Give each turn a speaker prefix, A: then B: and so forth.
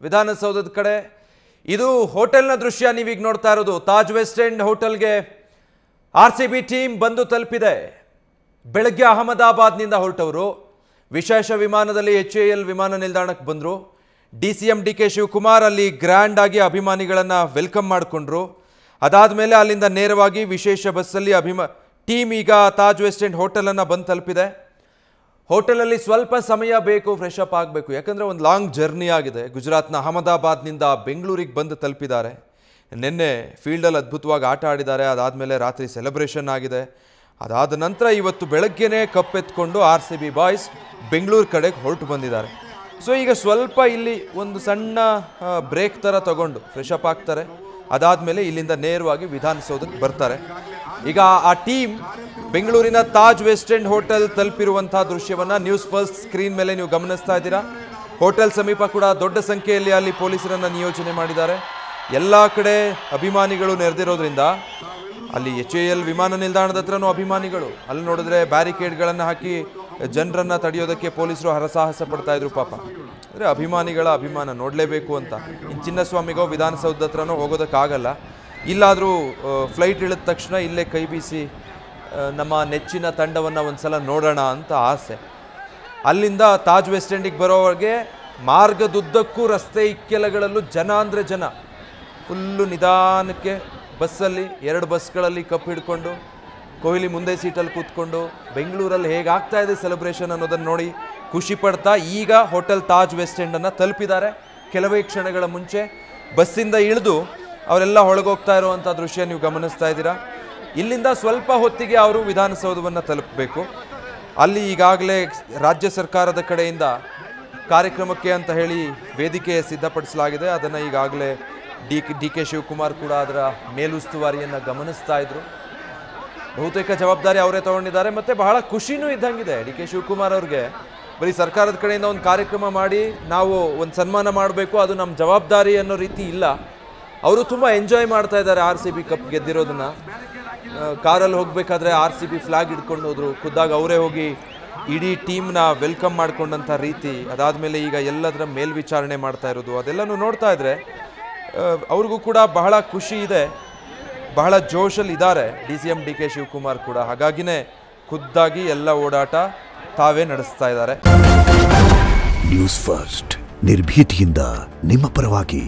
A: ವಿಧಾನಸೌಧದ ಕಡೆ ಇದು ಹೋಟೆಲ್ನ ದೃಶ್ಯ ನೀವೀಗ ನೋಡ್ತಾ ಇರೋದು ತಾಜ್ ವೆಸ್ಟ್ ಎಂಡ್ ಹೋಟೆಲ್ಗೆ ಆರ್ಸಿಬಿ ಟೀಮ್ ಬಂದು ತಲುಪಿದೆ ಬೆಳಗ್ಗೆ ಅಹಮದಾಬಾದ್ನಿಂದ ಹೊರಟವರು ವಿಶೇಷ ವಿಮಾನದಲ್ಲಿ HAL ವಿಮಾನ ನಿಲ್ದಾಣಕ್ಕೆ ಬಂದರು DCM DK ಶಿವಕುಮಾರ್ ಅಲ್ಲಿ ಗ್ರ್ಯಾಂಡ್ ಆಗಿ ಅಭಿಮಾನಿಗಳನ್ನು ವೆಲ್ಕಮ್ ಮಾಡಿಕೊಂಡ್ರು ಅದಾದ ಮೇಲೆ ಅಲ್ಲಿಂದ ನೇರವಾಗಿ ವಿಶೇಷ ಬಸ್ಸಲ್ಲಿ ಟೀಮ್ ಈಗ ತಾಜ್ ವೆಸ್ಟ್ ಎಂಡ್ ಹೋಟೆಲ್ ಅನ್ನು ಬಂದು ತಲುಪಿದೆ ಹೋಟೆಲಲ್ಲಿ ಸ್ವಲ್ಪ ಸಮಯ ಬೇಕು ಫ್ರೆಶ್ ಅಪ್ ಆಗಬೇಕು ಯಾಕಂದ್ರೆ ಒಂದು ಲಾಂಗ್ ಜರ್ನಿ ಆಗಿದೆ ಗುಜರಾತ್ನ ಅಹಮದಾಬಾದ್ನಿಂದ ಬೆಂಗಳೂರಿಗೆ ಬಂದು ತಲುಪಿದ್ದಾರೆ ನಿನ್ನೆ ಫೀಲ್ಡಲ್ಲಿ ಅದ್ಭುತವಾಗಿ ಆಟ ಆಡಿದ್ದಾರೆ ಅದಾದಮೇಲೆ ರಾತ್ರಿ ಸೆಲೆಬ್ರೇಷನ್ ಆಗಿದೆ ಅದಾದ ನಂತರ ಇವತ್ತು ಬೆಳಗ್ಗೆನೇ ಕಪ್ ಎತ್ಕೊಂಡು RCB ಬಾಯ್ಸ್ ಬೆಂಗಳೂರು ಕಡೆಗೆ ಹೊರಟು ಬಂದಿದ್ದಾರೆ ಸೊ ಈಗ ಸ್ವಲ್ಪ ಇಲ್ಲಿ ಒಂದು ಸಣ್ಣ ಬ್ರೇಕ್ ಥರ ತಗೊಂಡು ಫ್ರೆಶ್ ಅಪ್ ಆಗ್ತಾರೆ ಅದಾದಮೇಲೆ ಇಲ್ಲಿಂದ ನೇರವಾಗಿ ವಿಧಾನಸೌಧಕ್ಕೆ ಬರ್ತಾರೆ ಈಗ ಆ ಟೀಮ್ ಬೆಂಗಳೂರಿನ ತಾಜ್ ವೆಸ್ಟ್ ಎಂಡ್ ಹೋಟೆಲ್ ತಲುಪಿರುವಂತಹ ದೃಶ್ಯವನ್ನ ನ್ಯೂಸ್ ಫಸ್ಟ್ ಸ್ಕ್ರೀನ್ ಮೇಲೆ ನೀವು ಗಮನಿಸ್ತಾ ಇದ್ದೀರಾ ಹೋಟೆಲ್ ಸಮೀಪ ಕೂಡ ದೊಡ್ಡ ಸಂಖ್ಯೆಯಲ್ಲಿ ಅಲ್ಲಿ ಪೊಲೀಸರನ್ನ ನಿಯೋಜನೆ ಮಾಡಿದ್ದಾರೆ ಎಲ್ಲ ಕಡೆ ಅಭಿಮಾನಿಗಳು ನೆರೆದಿರೋದ್ರಿಂದ ಅಲ್ಲಿ HAL ವಿಮಾನ ನಿಲ್ದಾಣದ ಹತ್ರನೂ ಅಭಿಮಾನಿಗಳು ಅಲ್ಲಿ ನೋಡಿದ್ರೆ ಬ್ಯಾರಿಕೇಡ್ಗಳನ್ನು ಹಾಕಿ ಜನರನ್ನ ತಡೆಯೋದಕ್ಕೆ ಪೊಲೀಸರು ಹರಸಾಹಸ ಪಡ್ತಾ ಇದ್ರು ಪಾಪ ಅಂದರೆ ಅಭಿಮಾನಿಗಳ ಅಭಿಮಾನ ನೋಡಲೇಬೇಕು ಅಂತ ಇನ್ನು ಚಿನ್ನಸ್ವಾಮಿಗೋ ವಿಧಾನಸೌಧದ ಹತ್ರನೋ ಹೋಗೋದಕ್ಕಾಗಲ್ಲ ಇಲ್ಲಾದರೂ ಫ್ಲೈಟ್ ಇಳಿದ ತಕ್ಷಣ ಇಲ್ಲೇ ಕೈ ಬೀಸಿ ನಮ್ಮ ನೆಚ್ಚಿನ ತಂಡವನ್ನು ಒಂದ್ಸಲ ನೋಡೋಣ ಅಂತ ಆಸೆ ಅಲ್ಲಿಂದ ತಾಜ್ ವೆಸ್ಟ್ ಎಂಡಿಗೆ ಬರೋವರೆಗೆ ಮಾರ್ಗದುದ್ದಕ್ಕೂ ರಸ್ತೆ ಇಕ್ಕೆಲಗಳಲ್ಲೂ ಜನ ಅಂದರೆ ಜನ ಫುಲ್ಲು ನಿಧಾನಕ್ಕೆ ಬಸ್ಸಲ್ಲಿ 2 ಬಸ್ಗಳಲ್ಲಿ ಕಪ್ ಹಿಡ್ಕೊಂಡು ಕೊಹ್ಲಿ ಮುಂದೆ ಸೀಟಲ್ಲಿ ಕೂತ್ಕೊಂಡು ಬೆಂಗಳೂರಲ್ಲಿ ಹೇಗಾಗ್ತಾ ಇದೆ ಸೆಲೆಬ್ರೇಷನ್ ಅನ್ನೋದನ್ನು ನೋಡಿ ಖುಷಿ ಪಡ್ತಾ ಈಗ ಹೋಟೆಲ್ ತಾಜ್ ವೆಸ್ಟ್ ಎಂಡನ್ನು ತಲುಪಿದ್ದಾರೆ ಕೆಲವೇ ಕ್ಷಣಗಳ ಮುಂಚೆ ಬಸ್ಸಿಂದ ಇಳಿದು ಅವರೆಲ್ಲ ಒಳಗೋಗ್ತಾ ಇರುವಂಥ ದೃಶ್ಯ ನೀವು ಗಮನಿಸ್ತಾ ಇದ್ದೀರಾ ಇಲ್ಲಿಂದ ಸ್ವಲ್ಪ ಹೊತ್ತಿಗೆ ಅವರು ವಿಧಾನಸೌಧವನ್ನು ತಲುಪಬೇಕು ಅಲ್ಲಿ ಈಗಾಗಲೇ ರಾಜ್ಯ ಸರ್ಕಾರದ ಕಡೆಯಿಂದ ಕಾರ್ಯಕ್ರಮಕ್ಕೆ ಅಂತ ಹೇಳಿ ವೇದಿಕೆ ಸಿದ್ಧಪಡಿಸಲಾಗಿದೆ ಅದನ್ನು ಈಗಾಗಲೇ DK ಶಿವಕುಮಾರ್ ಕೂಡ ಅದರ ಮೇಲುಸ್ತುವಾರಿಯನ್ನು ಗಮನಿಸ್ತಾ ಇದ್ರು ಬಹುತೇಕ ಜವಾಬ್ದಾರಿ ಅವರೇ ತಗೊಂಡಿದ್ದಾರೆ ಮತ್ತು ಬಹಳ ಖುಷಿನೂ ಇದ್ದಂಗಿದೆ DK ಶಿವಕುಮಾರ್ ಅವ್ರಿಗೆ ಬರೀ ಸರ್ಕಾರದ ಕಡೆಯಿಂದ ಒಂದು ಕಾರ್ಯಕ್ರಮ ಮಾಡಿ ನಾವು ಒಂದು ಸನ್ಮಾನ ಮಾಡಬೇಕು ಅದು ನಮ್ಮ ಜವಾಬ್ದಾರಿ ಅನ್ನೋ ರೀತಿ ಇಲ್ಲ ಅವರು ತುಂಬ ಎಂಜಾಯ್ ಮಾಡ್ತಾ ಇದ್ದಾರೆ RCB ಕಪ್ ಗೆದ್ದಿರೋದನ್ನ ಕಾರಲ್ಲಿ ಹೋಗಬೇಕಾದ್ರೆ RCB ಫ್ಲಾಗ್ ಹಿಡ್ಕೊಂಡು ಹೋದ್ರು ಖುದ್ದಾಗಿ ಅವರೇ ಹೋಗಿ ಇಡೀ ಟೀಮ್ನ ವೆಲ್ಕಮ್ ಮಾಡ್ಕೊಂಡಂಥ ರೀತಿ ಅದಾದಮೇಲೆ ಈಗ ಎಲ್ಲದರ ಮೇಲ್ವಿಚಾರಣೆ ಮಾಡ್ತಾ ಇರೋದು ಅದೆಲ್ಲನೂ ನೋಡ್ತಾ ಇದ್ರೆ ಅವ್ರಿಗೂ ಕೂಡ ಬಹಳ ಖುಷಿ ಇದೆ ಬಹಳ ಜೋಶಲ್ಲಿ ಇದ್ದಾರೆ DCM DK ಶಿವಕುಮಾರ್ ಕೂಡ ಹಾಗಾಗಿನೇ ಖುದ್ದಾಗಿ ಎಲ್ಲ ಓಡಾಟ ತಾವೇ ನಡೆಸ್ತಾ ಇದ್ದಾರೆ
B: ನ್ಯೂಸ್ ಫಸ್ಟ್ ನಿರ್ಭೀತಿಯಿಂದ ನಿಮ್ಮ ಪರವಾಗಿ